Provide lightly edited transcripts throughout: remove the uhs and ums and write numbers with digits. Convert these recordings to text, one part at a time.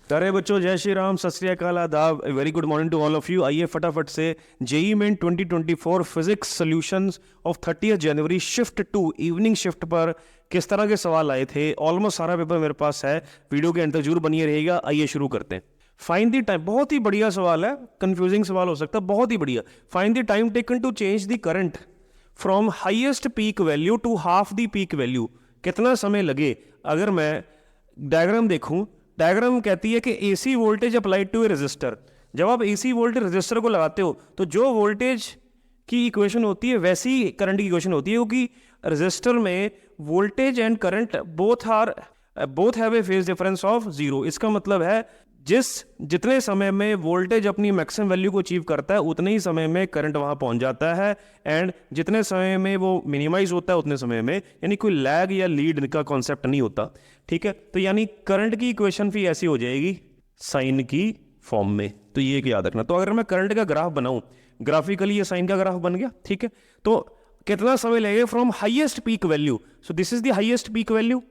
प्यारे बच्चों, जय श्री राम, सत श्री अकाल, आदाब, very good morning to all of you. आइए फटाफट से JEE Main 2024 physics solutions of 30 जनवरी शिफ्ट 2 इवनिंग शिफ्ट पर किस तरह के सवाल आए थे। ऑलमोस्ट सारा पेपर मेरे पास है, वीडियो के अंत तक जरूर बनिए रहेगा। आइए शुरू करते हैं। फाइंड द टाइम, बहुत ही बढ़िया सवाल है, कंफ्यूजिंग सवाल हो सकता है, बहुत ही बढ़िया। Find the time taken to change the current from highest peak value to half the peak value. कितना समय लगे? अगर मैं डायग्राम देखूं, डायग्राम कहती है कि AC voltage applied to a resistor. जब आप एसी वोल्टेज रेजिस्टर को लगाते हो तो जो वोल्टेज की इक्वेशन होती है वैसी करंट की इक्वेशन होती है, क्योंकि रेजिस्टर में voltage and current both have A phase difference of zero. इसका मतलब है जितने समय में वोल्टेज अपनी मैक्सिमम वैल्यू को अचीव करता है उतने ही समय में करंट वहां पहुंच जाता है, एंड जितने समय में वो मिनिमाइज होता है उतने समय में, यानी कोई लैग या लीड का कॉन्सेप्ट नहीं होता। ठीक है, तो यानी करंट की इक्वेशन भी ऐसी हो जाएगी साइन की फॉर्म में, तो ये एक याद रखना। तो अगर मैं करंट का ग्राफ बनाऊं, ग्राफिकली ये साइन का ग्राफ बन गया। ठीक है, तो कितना समय लगेगा from highest peak value, so this is the highest peak value,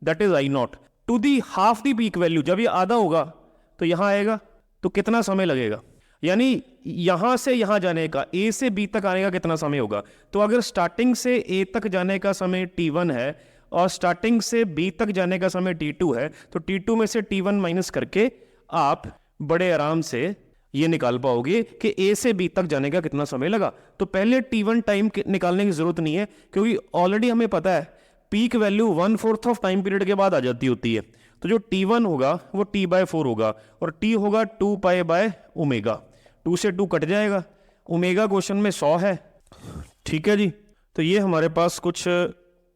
that is I naught, to the half the peak value. जब ये आधा होगा तो यहां आएगा, तो कितना समय लगेगा, यानी यहां से यहां जाने का, ए से बी तक आने का कितना समय होगा। तो अगर स्टार्टिंग से ए तक जाने का समय t1 है और स्टार्टिंग से बी तक जाने का समय t2 है, तो t2 में से t1 माइनस करके आप बड़े आराम से ये निकाल पाओगे कि ए से बी तक जाने का कितना समय लगा। तो पहले t1 टाइम निकालने की जरूरत नहीं है, क्योंकि ऑलरेडी हमें पता है peak value 1/4 of time period के बाद आ जाती होती है। तो जो t1 होगा वो t/4 होगा और t होगा 2π/ओमेगा। 2 से 2 कट जाएगा, ओमेगा क्वेश्चन में 100 है। ठीक है जी, तो ये हमारे पास कुछ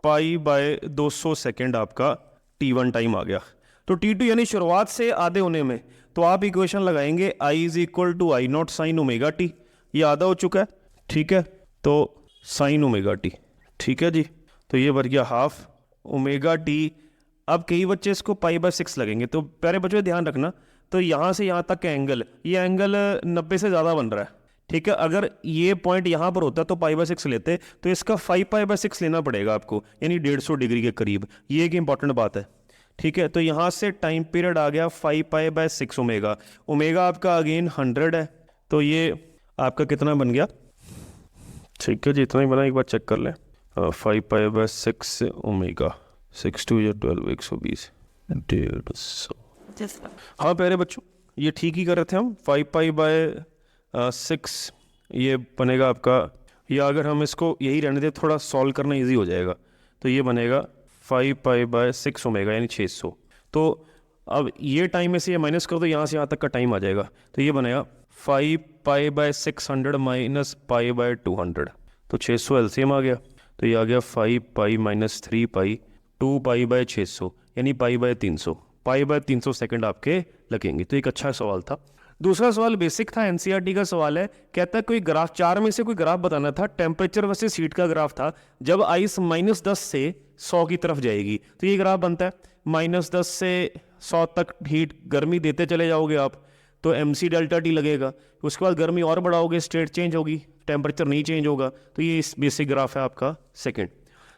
π/200 सेकेंड आपका t1 टाइम आ गया। तो t2 यानी शुरुआत से आधे होने में, तो आप इक्वेशन लगाएंगे I = I0 sin omega t, ये आधा हो चुका है। ठीक है, तो साइन ओमेगा t। ठीक है जी, तो ये बन गया हाफ ओमेगा t। अब कई बच्चे इसको π/6 लगेंगे, तो प्यारे बच्चों ध्यान रखना, तो यहाँ से यहाँ तक का एंगल, ये एंगल 90 से ज़्यादा बन रहा है। ठीक है, अगर ये पॉइंट यहाँ पर होता तो π/6 लेते, तो इसका 5π/6 लेना पड़ेगा आपको, यानी 150 डिग्री के करीब। ये एक इंपॉर्टेंट बात है। ठीक है, तो यहाँ से टाइम पीरियड आ गया 5π/6 ओमेगा। ओमेगा आपका अगेन 100 है, तो ये आपका कितना बन गया? ठीक है जी, इतना ही बना, एक बार चेक कर लें। 5π/6 ओमेगा, 6 2 12, 120, 150। हाँ प्यारे बच्चों, ये ठीक ही कर रहे थे हम। 5π/6 ये बनेगा आपका, या अगर हम इसको यही रहने दें, थोड़ा सॉल्व करना इजी हो जाएगा, तो ये बनेगा 5π/6 ओमेगा यानी 600। तो अब ये टाइम में से ये माइनस कर दो, यहाँ से यहाँ तक का टाइम आ जाएगा, तो ये बनेगा 5π/600 माइनस π/200, तो 600 एलसीएम आ गया, तो ये आ गया 5π - 3π 2π/600 यानी π/300। π/300 सेकंड आपके लगेंगे। तो एक अच्छा सवाल था। दूसरा सवाल बेसिक था, एनसीईआरटी का सवाल है। कहता है कोई ग्राफ, 4 में से कोई ग्राफ बताना था, टेम्परेचर वर्सेस हीट का ग्राफ था, जब आइस -10 से 100 की तरफ जाएगी। तो ये ग्राफ बनता है, -10 से 100 तक हीट, गर्मी देते चले जाओगे आप, तो mc डेल्टा टी लगेगा। उसके बाद गर्मी और बढ़ाओगे, स्टेट चेंज होगी, टेम्परेचर नहीं चेंज होगा। तो ये बेसिक ग्राफ है आपका सेकेंड।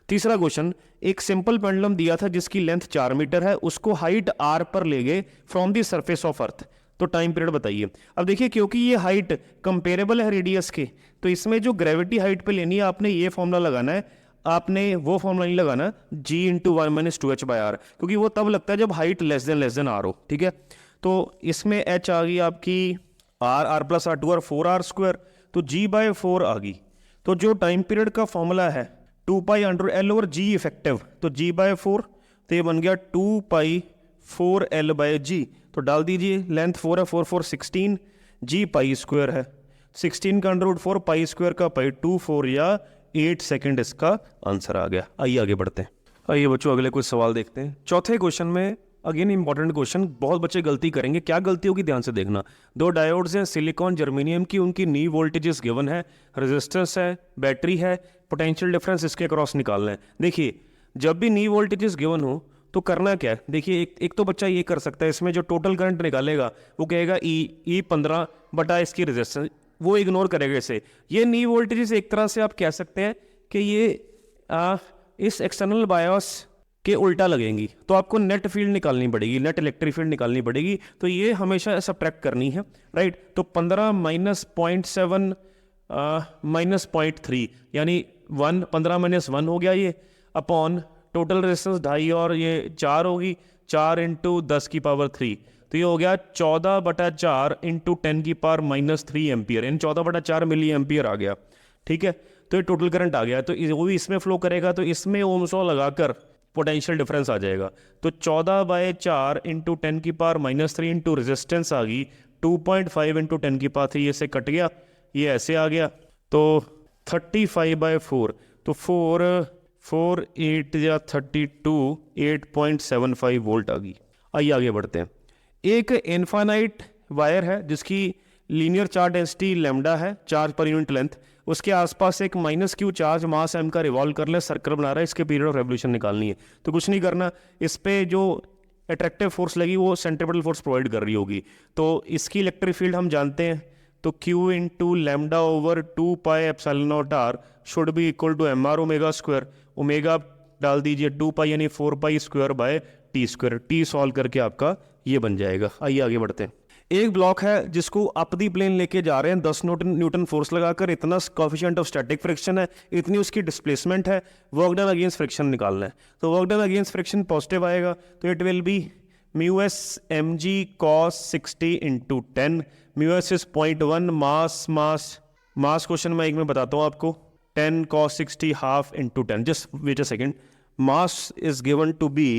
तीसरा क्वेश्चन, एक सिंपल पेंडुलम दिया था जिसकी लेंथ 4 मीटर है, उसको हाइट r पर ले गए from the surface of earth, तो टाइम पीरियड बताइए। अब देखिए, क्योंकि ये हाइट कंपेरेबल है रेडियस के, तो इसमें जो ग्रेविटी हाइट पे लेनी है आपने ये फॉर्मूला लगाना है, आपने वो फॉर्मूला नहीं लगाना g × 1 - 2h/r, क्योंकि वो तब लगता है जब हाइट लेस देन r हो। ठीक है, तो इसमें h आ गई आपकी r + r 2 और 4r², तो g/4 आ गई। तो जो टाइम पीरियड का फॉर्मूला है 2π/L/g इफेक्टिव, तो g/4, तो ये बन गया 2π/4L/g। तो डाल दीजिए, लेंथ 4 है, 4 4 16, g π² है, 16 का √4, π² का पाई 24 या 8 सेकेंड इसका आंसर आ गया। आइए आगे बढ़ते हैं। आइए बच्चों, अगले कुछ सवाल देखते हैं। चौथे क्वेश्चन में अगेन इंपॉर्टेंट क्वेश्चन, बहुत बच्चे गलती करेंगे। क्या गलती होगी ध्यान से देखना। 2 डायोड्स हैं सिलिकॉन जर्मेनियम की, उनकी नी वोल्टेजेस गिवन है, रेजिस्टेंस है, बैटरी है, पोटेंशियल डिफरेंस इसके अक्रॉस निकालना है। देखिए, जब भी नी वोल्टेजेस गिवन हो तो करना क्या है। देखिए, एक तो बच्चा ये कर सकता है, इसमें जो टोटल करंट निकालेगा वो कहेगा ई 15 बटा इसकी रेजिस्टेंस, वो इग्नोर करेगा इसे। ये नी वोल्टेजेस एक तरह से आप कह सकते हैं कि ये इस एक्सटर्नल बायोस के उल्टा लगेंगी तो आपको नेट फील्ड निकालनी पड़ेगी, नेट इलेक्ट्रिक फील्ड निकालनी पड़ेगी। तो ये हमेशा सब्ट्रैक्ट करनी है, राइट। तो 15 माइनस 0.7 माइनस 0.3 यानी 15 माइनस 1 हो गया ये, अपॉन टोटल रेजिस्टेंस 2.5 और ये 4 होगी, 4 इंटू 10 की पावर 3, तो ये हो गया 14/4 इंटू 10 की पावर माइनस 3 एम्पियर, यानी 14/4 मिली एम्पियर आ गया, ठीक है। तो ये टोटल करंट आ गया, तो वो भी इसमें फ्लो करेगा, तो इसमें ओम्स लॉ लगाकर पोटेंशियल डिफरेंस आ जाएगा। तो 14/4 इंटू 10 की पावर माइनस 3 इंटू रेजिस्टेंस आ गई 2.5 इंटू 10 की पावर 3, ऐसे कट गया, ये ऐसे आ गया, तो 35/4, तो 4 8 या 32 8.75 वोल्ट आ गई। आइए आगे बढ़ते हैं। एक इनफाइनाइट वायर है जिसकी लीनियर चार्ज डेंसिटी लैम्डा है, चार्ज पर यूनिट लेंथ, उसके आसपास एक -q चार्ज मास m का रिवॉल्व कर ले, सर्कल बना रहा है, इसके पीरियड ऑफ रेवोल्यूशन निकालनी है। तो कुछ नहीं करना, इस पे जो अट्रैक्टिव फोर्स लगी वो सेंट्रीपिटल फोर्स प्रोवाइड कर रही होगी, तो इसकी इलेक्ट्रिक फील्ड हम जानते हैं, तो q into lambda over 2πε0r should be equal to mr omega square, omega डाल दीजिए 2π यानी 4π² टी सॉल्व करके आपका ये बन जाएगा। आइए आगे बढ़ते हैं। एक ब्लॉक है जिसको अप दी प्लेन लेके जा रहे हैं, 10 न्यूटन फोर्स लगाकर, इतना कोएफिशिएंट ऑफ स्टैटिक फ्रिक्शन है, इतनी उसकी डिस्प्लेसमेंट है, वर्क डन अगेंस्ट फ्रिक्शन निकालना है। तो work done against friction positive आएगा, तो it will be μs mg cos 60 into 10, μs is 0.1, mass question मैं एक में बताता हूँ आपको, 10 cos 60 half into 10, just wait a second, mass is given to be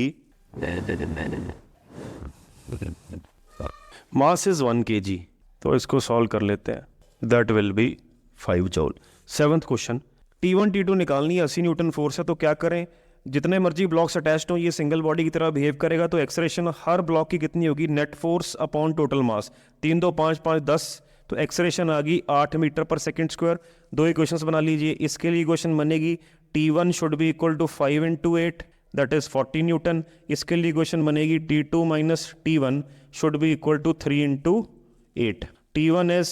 mass is 1 kg, तो इसको सॉल्व कर लेते हैं, that will be 5 joule. 7th question, T1 T2 निकालनी है, 80 न्यूटन फोर्स है, तो क्या करें, जितने मर्जी ब्लॉक्स अटैच्ड हों ये सिंगल बॉडी की तरह बिहेव करेगा, तो एक्सलेरेशन हर ब्लॉक की कितनी होगी, net force upon total mass, 3 2 5 5 10, तो एक्सलेरेशन आ गई 8 मीटर पर सेकेंड स्क्वायर। दो इक्वेशंस बना लीजिए, इसके लिए इक्वेशन बनेगी T1 should be equal to 5 into 8 that is 40 newton, इसके लिए इक्वेशन बनेगी T2 minus T1 should be equal to 3 into 8, T1 is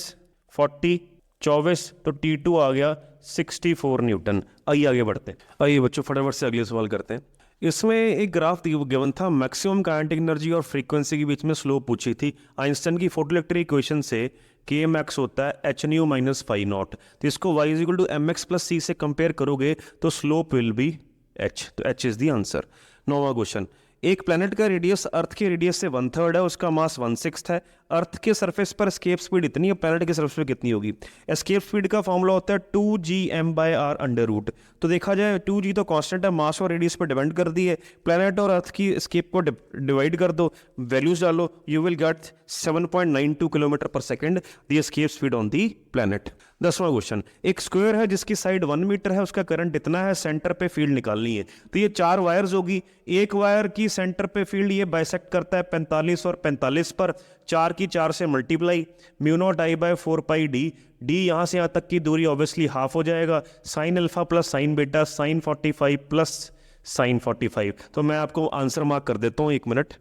40 24, तो T2 आ गया 64 न्यूटन। आइए आगे बढ़ते हैं। आइए बच्चों फटाफट से अगले सवाल करते हैं। इसमें एक ग्राफ गिवन था, मैक्सिमम काइनेटिक एनर्जी और फ्रीक्वेंसी के बीच में स्लोप पूछी थी। आइंस्टाइन की फोटोइलेक्ट्रिक इक्वेशन से के मैक्स होता है h nu minus phi naught, तो इसको y is equal to m x plus c से कंपेयर करोगे तो स्लोप विल बी h, तो h इज द आंसर। 9वां क्वेश्चन, एक प्लेनेट का रेडियस अर्थ के रेडियस से 1/3 है, उसका मास 1/6 है, अर्थ के सरफेस पर एस्केप स्पीड इतनी है, प्लेनेट के सरफेस पर कितनी होगी। एस्केप स्पीड का फॉर्मूला होता है 2gm/r अंडर रूट, तो देखा जाए 2g तो कांस्टेंट है, मास और रेडियस पर डिपेंड कर दी है, प्लेनेट और अर्थ की एस्केप को डिवाइड कर दो, वैल्यूज डालो, you will get 7.92 kilometre per second the escape speed on the planet. 10वां क्वेश्चन, एक स्क्वायर है जिसकी साइड 1 मीटर है, उसका करंट इतना है, सेंटर पे फील्ड निकालनी है, तो ये 4 वायर्स होगी, एक वायर की सेंटर पे फील्ड ये बाइसेक्ट करता है 45 और 45 पर, 4 की 4 से मल्टीप्लाई, μ0I/4πd, डी यहाँ से यहाँ तक की दूरी ऑब्वियसली हाफ हो जाएगा, साइन अल्फा प्लस साइन बेटा, साइन 45 प्लस साइन 45, तो मैं आपको आंसर मार्क कर देता हूँ, 1 मिनट,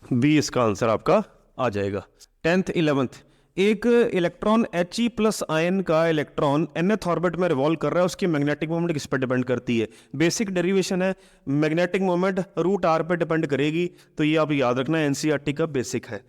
बी इसका आंसर आपका आ जाएगा। 10th 11th, एक इलेक्ट्रॉन He प्लस आयन का इलेक्ट्रॉन nth ऑर्बिट में रिवॉल्व कर रहा है, उसकी मैग्नेटिक मोमेंट किस पर डिपेंड करती है। बेसिक डेरिवेशन है, मैग्नेटिक मोमेंट √r पे डिपेंड करेगी, तो ये आप याद रखना, एनसीईआरटी का बेसिक है।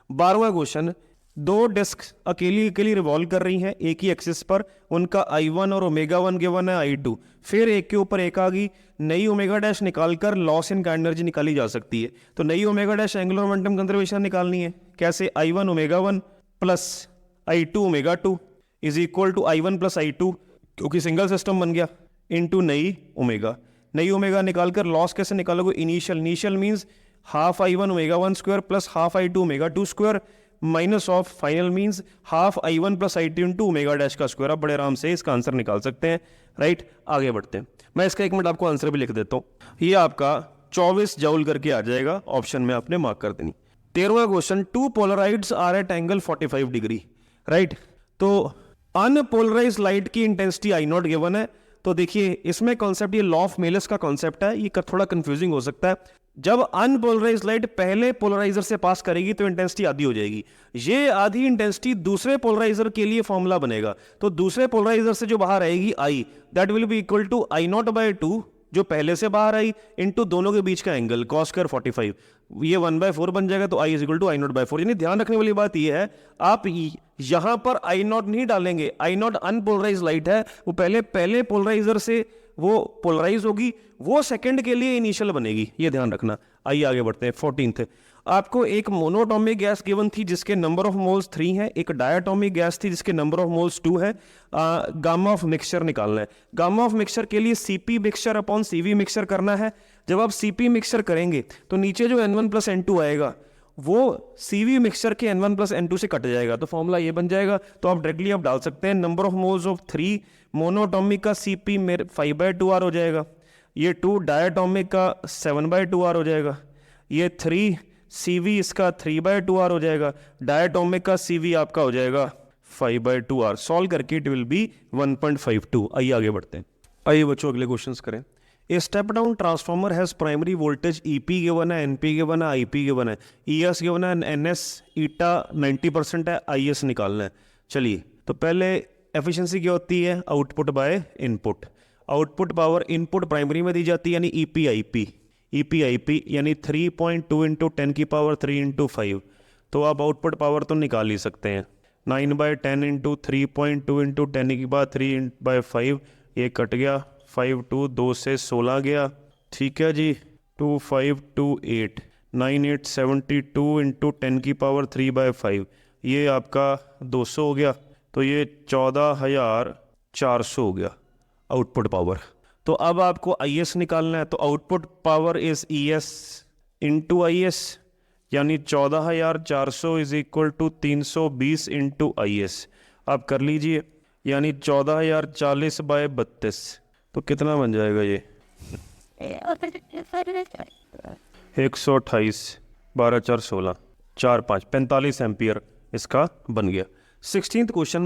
12वां क्वेश्चन, दो डिस्क अकेली रिवॉल्व कर रही हैं एक ही एक्सिस पर, उनका I1 और ω1 गिवन है I2, फिर एक के ऊपर एक आ गई, नई ओमेगा डैश निकालकर लॉस इन का एनर्जी निकाली जा सकती है, तो नई omega dash angular momentum conservation निकालनी है, कैसे, I1 ω1 plus I2 ω2 is equal to I1 plus I2, क्योंकि सिंगल सिस्टम बन गया, इनटू नई ओमेगा निकालकर लॉस कैसे निकालोगे, initial means half I1 ω1 square plus half I2 ω2 square minus of final means half I1 plus I2 into omega dash का square. आप बड़े आराम से इसका आंसर निकाल सकते हैं, राइट। आगे बढ़ते हैं, मैं इसका 1 मिनट आपको आंसर भी लिख देता हूँ, ये आपका 24 जूल करके आ जाएगा, ऑप्शन में आपने मार्क कर देनी। 13वां question, two polaroids are at angle 45 degree, right, तो अनपोलराइज लाइट की इंटेंसिटी I0 गिवन है, तो देखिए इसमें कॉन्सेप्ट ये लॉ ऑफ मेलस का कॉन्सेप्ट है, ये थोड़ा कंफ्यूजिंग हो सकता है। जब अनपोलराइज लाइट पहले पोलराइजर से पास करेगी तो इंटेंसिटी आधी हो जाएगी, ये आधी इंटेंसिटी दूसरे पोलराइजर के लिए फॉर्मूला बनेगा, तो दूसरे पोलराइजर से जो बाहर आएगी I, that will be equal to I0/2, जो पहले से बाहर आई इंटू दोनों के बीच का एंगल कॉस स्क्वायर 45, ये 1/4 बन जाएगा, तो I is equal to I0/4। यानी ध्यान रखने वाली बात ये है, आप यहां पर I0 नहीं डालेंगे, I0 अनपोलराइज लाइट है, वो पहले पोलराइजर से वो पोलराइज होगी, वो सेकंड के लिए इनिशियल बनेगी, ये ध्यान रखना। आइए आगे बढ़ते हैं। 14th, आपको एक मोनोटॉमिक गैस गिवन थी जिसके नंबर ऑफ मोल्स 3 है, एक डायटोमिक गैस थी जिसके नंबर ऑफ मोल्स 2 है। गामा ऑफ मिक्सचर निकालना है। गामा ऑफ मिक्सचर के लिए CP mixture upon CV mixture करना है। जब आप सीपी मिक्सचर करेंगे तो नीचे जो N1 + N2 आएगा वो सीवी मिक्सचर के N1 + N2 से कट जाएगा, तो फॉर्मूला ये बन जाएगा। तो आप डायरेक्टली आप डाल सकते हैं number of moles of 3 monoatomic का सीपी 5/2R हो जाएगा, ये 2 डायटोमिक का 7/2R हो जाएगा, ये 3 CV इसका 3/2R हो जाएगा, डायटोमिक का CV आपका हो जाएगा 5/2R। सॉल्व करके इट विल बी 1.52। आइए आगे बढ़ते हैं। आइए बच्चों अगले क्वेश्चंस करें। A step down transformer has primary voltage EP given है, NP गिवन है, IP गिवन है, ES गिवन है, NS ईटा 90% है, IS निकालना है। चलिए तो पहले एफिशिएंसी क्या होती है, output by input. Output power input primary में दी जाती है यानी EP यानी 3.2 × 10⁻³ × 5। तो आप आउटपुट पावर तो निकाल ही सकते हैं, 9/10 × 3.2 × 10⁻³ / 5, ये कट गया, 5 2 2 से 16 गया, ठीक है जी, 2 5 2 8 9 8 72 × 10⁻³ / 5, ये आपका 200 हो गया, तो ये 14,400 हो गया आउटपुट पावर। तो अब आपको IS निकालना है, तो output power is ES × IS, यानी 14,400 इज इक्वल टू 320 × IS। आप कर लीजिए, यानी 14,040/32, तो कितना बन जाएगा ये 128 12 4 16 4 5 45 एम्पियर इसका बन गया। 16th क्वेश्चन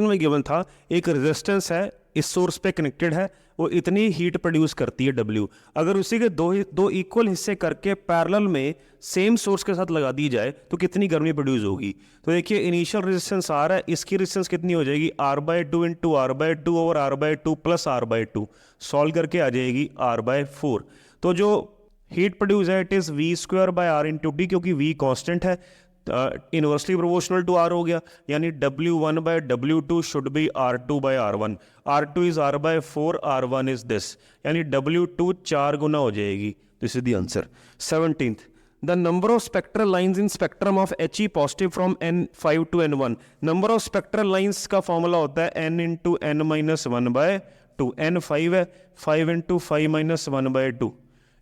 में गिवन था एक रेजिस्टेंस है, इस सोर्स पे कनेक्टेड है, वो इतनी हीट प्रोड्यूस करती है W। अगर उसी के दो इक्वल हिस्से करके पैरेलल में सेम सोर्स के साथ लगा दी जाए तो कितनी गर्मी प्रोड्यूस होगी। तो देखिए इनिशियल रेजिस्टेंस R है, इसकी रेजिस्टेंस कितनी हो जाएगी R/2 × R/2 और R/2 + R/2, सॉल्व करके आ जाएगी R/4। तो जो हीट प्रोड्यूस है it is V² R × D, क्योंकि V कांस्टेंट है, इनवर्सली प्रोपोर्शनल टू R हो गया, यानी W1/W2 should be R2/R1। R2 is R/4, R1 is this, यानी W2 4 गुना हो जाएगी। This is the answer. 17th, the number of spectral lines in spectrum of He positive from N5 to N1। Number of spectral lines का formula होता है N × N-1/2। N 5 है, 5 × 5 - 1/2,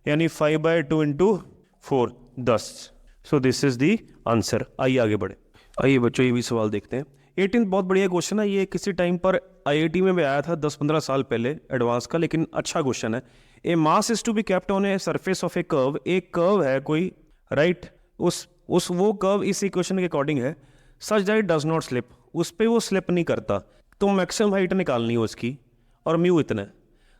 यानी 5/2 × 4 10। सो this is the answer. आइए आगे बढ़े। आइए बच्चों ये भी सवाल देखते हैं। 18th बहुत बढ़िया क्वेश्चन है, ये किसी टाइम पर IIT में भी आया था 10-15 साल पहले एडवांस का, लेकिन अच्छा क्वेश्चन है। A mass is to be kept on a surface of a curve. एक कर्व है कोई, राइट, उस वो कर्व इस इक्वेशन के अकॉर्डिंग है, such that does not slip, उस पर वो स्लिप नहीं करता, तो मैक्सिमम हाइट निकालनी है उसकी, और म्यू इतना है।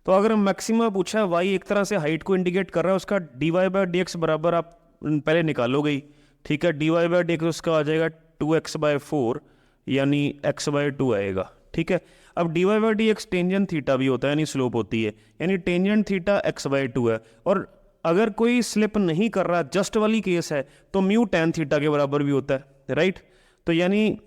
तो अगर मैक्सिमम पूछा है, वाई एक तरह से हाइट को इंडिकेट कर रहा है, उसका dy/dx बराबर आप पहले निकालोगे ही, ठीक है। dy/dx उसका आ जाएगा 2x/4, यानी x/2 आएगा, ठीक है। अब dy/dx टेंजेंट थीटा भी होता है, यानी स्लोप होती है, यानी टेंजेंट थीटा x/2 है। और अगर कोई स्लिप नहीं कर रहा, जस्ट वाली केस है, तो म्यू tan थीटा के बराबर भी होता है, राइट। तो यानी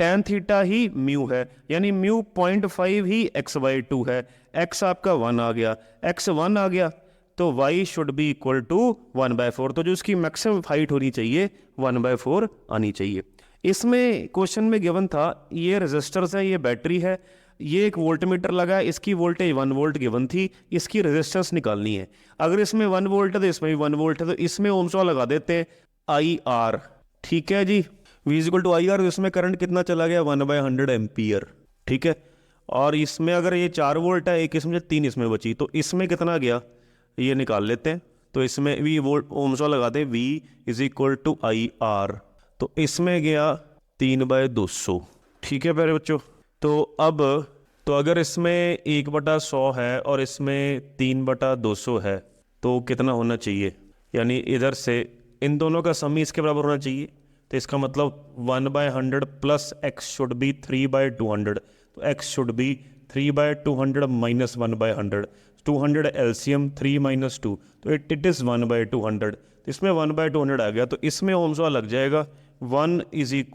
tan थीटा ही म्यू है, यानी म्यू 0.5 ही x/2 है। x आपका 1 आ गया, x 1 आ गया, तो y should be equal to 1/4। तो जो उसकी मैक्सिमम हाइट होनी चाहिए 1/4 आनी चाहिए। इसमें क्वेश्चन में गिवन था ये रेजिस्टर्स है, ये बैटरी है, ये एक वोल्ट मीटर लगा है, इसकी वोल्टेज 1 वोल्ट गिवन थी, इसकी रेजिस्टेंस निकालनी है। अगर इसमें 1 वोल्ट है तो इसमें भी 1 वोल्ट है, तो इसमें ओम्स लॉ लगा देते हैं IR, ठीक है जी। V = IR, तो इसमें करंट कितना चला गया 1/100 एम्पियर, ठीक है। और इसमें अगर ये 4 वोल्ट है, एक इसमें 3 इसमें बची, तो इसमें कितना गया ये निकाल लेते हैं। तो इसमें V वोल्ट ओम्स लॉ लगाते हैं, V = IR, तो इसमें गया 3/200, ठीक है प्यारे बच्चों। तो अब तो अगर इसमें 1/100 है और इसमें 3/200 है, तो कितना होना चाहिए, यानी इधर से इन दोनों का सम इसके बराबर होना चाहिए। तो इसका मतलब 1/100 प्लस x शुड बी 3/200, तो x शुड बी 3/200 - 1/100, 200 LCM 3 - 2, तो इट इज़ 1/200। इसमें 1/200 आ गया, तो इसमें ओम्स लॉ लग जाएगा 1 =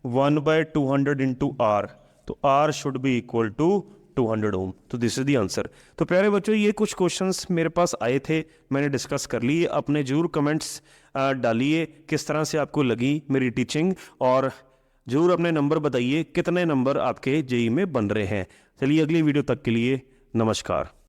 1/200 इंटू आर, तो R should be equal to 200 ohm. तो दिस इज द आंसर। तो प्यारे बच्चों, ये कुछ क्वेश्चंस मेरे पास आए थे, मैंने डिस्कस कर लिए। अपने जरूर कमेंट्स डालिए किस तरह से आपको लगी मेरी टीचिंग, और जरूर अपने नंबर बताइए कितने नंबर आपके जेई में बन रहे हैं। चलिए अगली वीडियो तक के लिए नमस्कार।